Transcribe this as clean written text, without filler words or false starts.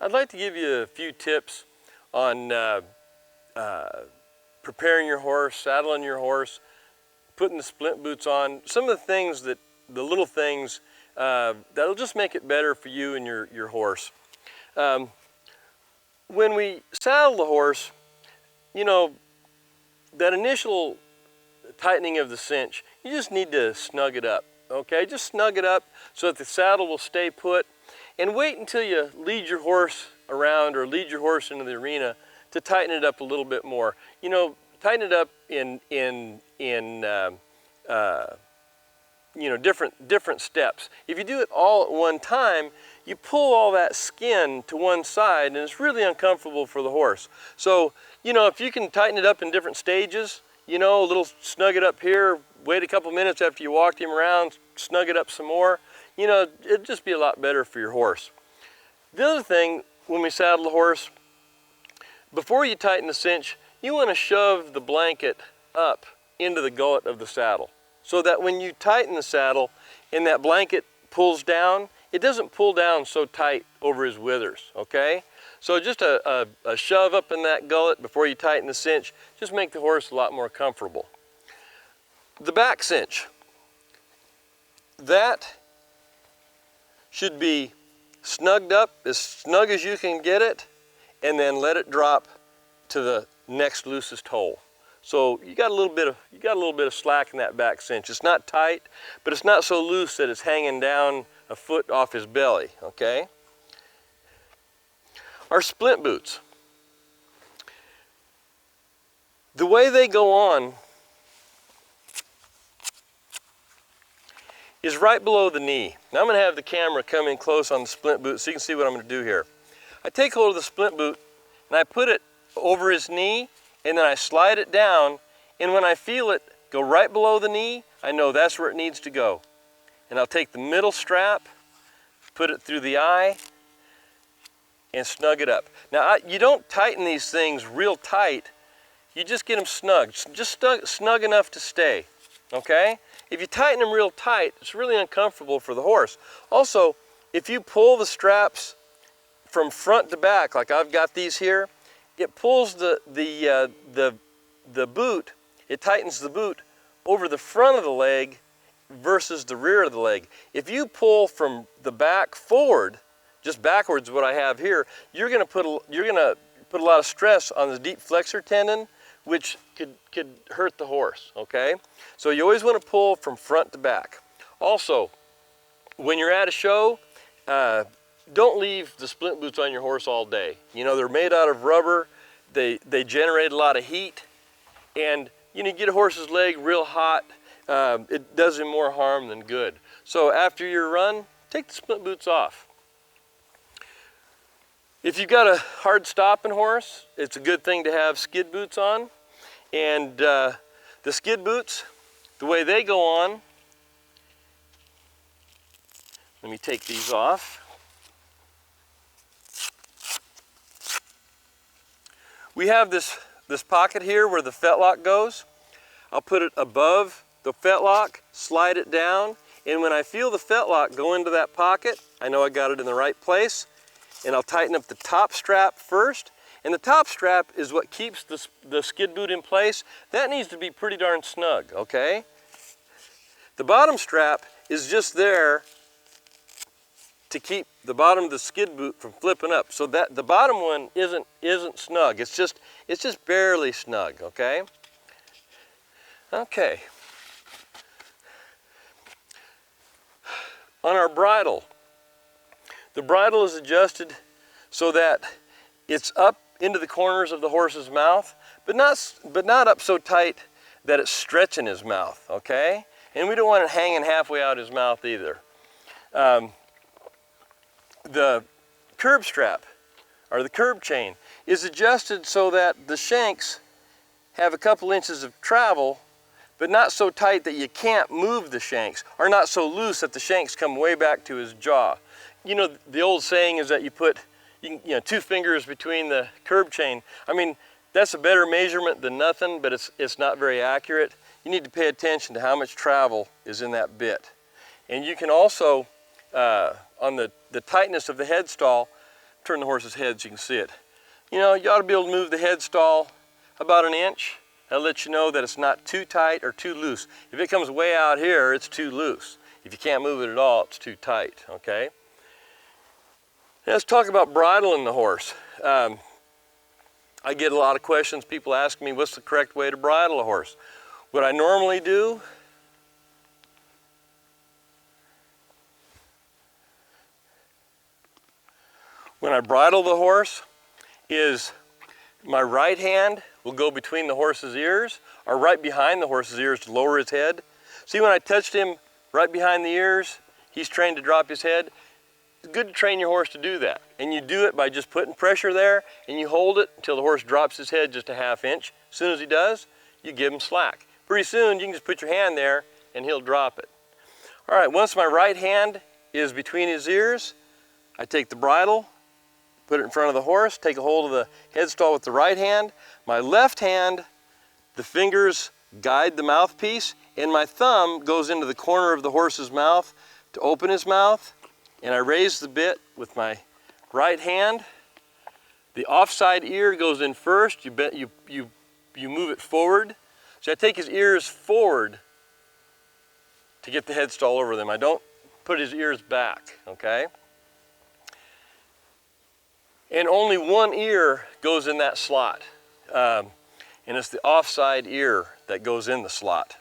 I'd like to give you a few tips on preparing your horse, saddling your horse, putting the splint boots on. Some of the things the little things that'll just make it better for you and your horse. When we saddle the horse, you know, that initial tightening of the cinch, you just need to snug it up, okay? Just snug it up so that the saddle will stay put, and wait until you lead your horse around or lead your horse into the arena to tighten it up a little bit more. You know, tighten it up in you know, different steps. If you do it all at one time, you pull all that skin to one side and it's really uncomfortable for the horse. So, you know, if you can tighten it up in different stages, you know, a little snug it up here, wait a couple minutes after you walked him around, snug it up some more, you know, it'd just be a lot better for your horse. The other thing, when we saddle the horse, before you tighten the cinch, you want to shove the blanket up into the gullet of the saddle, so that when you tighten the saddle and that blanket pulls down, it doesn't pull down so tight over his withers, okay? So just a shove up in that gullet before you tighten the cinch, just make the horse a lot more comfortable. The back cinch, that should be snugged up as snug as you can get it, and then let it drop to the next loosest hole. So you got a little bit of slack in that back cinch. It's not tight, but it's not so loose that it's hanging down a foot off his belly, okay? Our splint boots, the way they go on is right below the knee. Now I'm going to have the camera come in close on the splint boot so you can see what I'm going to do here. I take hold of the splint boot and I put it over his knee, and then I slide it down, and when I feel it go right below the knee, I know that's where it needs to go. And I'll take the middle strap, put it through the eye, and snug it up. Now, you don't tighten these things real tight, you just get them snug, just snug enough to stay, okay? If you tighten them real tight, it's really uncomfortable for the horse. Also, if you pull the straps from front to back, like I've got these here, it pulls the boot, it tightens the boot over the front of the leg versus the rear of the leg. If you pull from the back forward, just backwards what I have here, you're gonna put a lot of stress on the deep flexor tendon, which could hurt the horse, okay? So you always wanna pull from front to back. Also, when you're at a show, don't leave the splint boots on your horse all day. You know, they're made out of rubber, they generate a lot of heat, and you know, you get a horse's leg real hot, it does him more harm than good. So after your run, take the splint boots off. If you've got a hard stopping horse, it's a good thing to have skid boots on. And the skid boots, the way they go on, let me take these off. We have this pocket here where the fetlock goes. I'll put it above the fetlock, slide it down, and when I feel the fetlock go into that pocket, I know I got it in the right place, and I'll tighten up the top strap first. And the top strap is what keeps the skid boot in place. That needs to be pretty darn snug, okay? The bottom strap is just there to keep the bottom of the skid boot from flipping up, so that the bottom one isn't snug. It's just barely snug, okay? Okay. On our bridle, the bridle is adjusted so that it's up into the corners of the horse's mouth, but not up so tight that it's stretching his mouth, okay? And we don't want it hanging halfway out his mouth either. The curb strap, or the curb chain, is adjusted so that the shanks have a couple inches of travel, but not so tight that you can't move the shanks, or not so loose that the shanks come way back to his jaw. You know, the old saying is that you put 2 fingers between the curb chain. I mean, that's a better measurement than nothing, but it's not very accurate. You need to pay attention to how much travel is in that bit. And you can also, on the tightness of the headstall, turn the horse's head so you can see it. You know, you ought to be able to move the head stall about 1 inch. That'll let you know that it's not too tight or too loose. If it comes way out here, it's too loose. If you can't move it at all, it's too tight, okay? Now let's talk about bridling the horse. I get a lot of questions. People ask me, what's the correct way to bridle a horse? What I normally do, when I bridle the horse, is my right hand will go between the horse's ears, or right behind the horse's ears to lower his head. See, when I touched him right behind the ears, he's trained to drop his head. It's good to train your horse to do that. And you do it by just putting pressure there, and you hold it until the horse drops his head just a 1/2 inch. As soon as he does, you give him slack. Pretty soon, you can just put your hand there, and he'll drop it. All right, once my right hand is between his ears, I take the bridle, put it in front of the horse, take a hold of the headstall with the right hand. My left hand, the fingers guide the mouthpiece, and my thumb goes into the corner of the horse's mouth to open his mouth, and I raise the bit with my right hand. The offside ear goes in first. You move it forward. So I take his ears forward to get the headstall over them. I don't put his ears back, okay? And only one ear goes in that slot. And it's the offside ear that goes in the slot.